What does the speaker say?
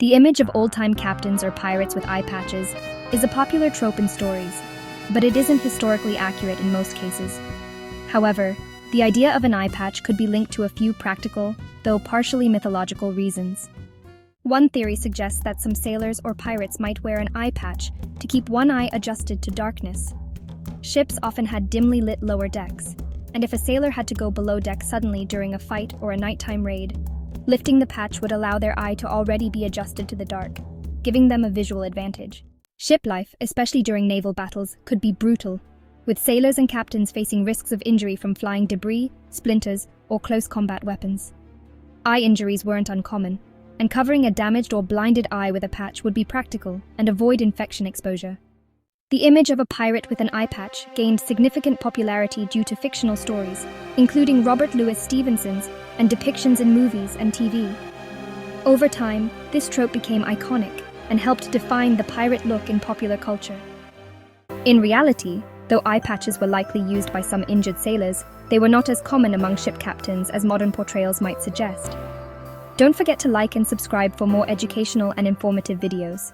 The image of old-time captains or pirates with eye patches is a popular trope in stories, but it isn't historically accurate in most cases. However, the idea of an eye patch could be linked to a few practical, though partially mythological reasons. One theory suggests that some sailors or pirates might wear an eye patch to keep one eye adjusted to darkness. Ships often had dimly lit lower decks, and if a sailor had to go below deck suddenly during a fight or a nighttime raid, lifting the patch would allow their eye to already be adjusted to the dark, giving them a visual advantage. Ship life, especially during naval battles, could be brutal, with sailors and captains facing risks of injury from flying debris, splinters, or close combat weapons. Eye injuries weren't uncommon, and covering a damaged or blinded eye with a patch would be practical and avoid infection exposure. The image of a pirate with an eye patch gained significant popularity due to fictional stories, including Robert Louis Stevenson's and depictions in movies and TV. Over time, this trope became iconic and helped define the pirate look in popular culture. In reality, though eye patches were likely used by some injured sailors, they were not as common among ship captains as modern portrayals might suggest. Don't forget to like and subscribe for more educational and informative videos.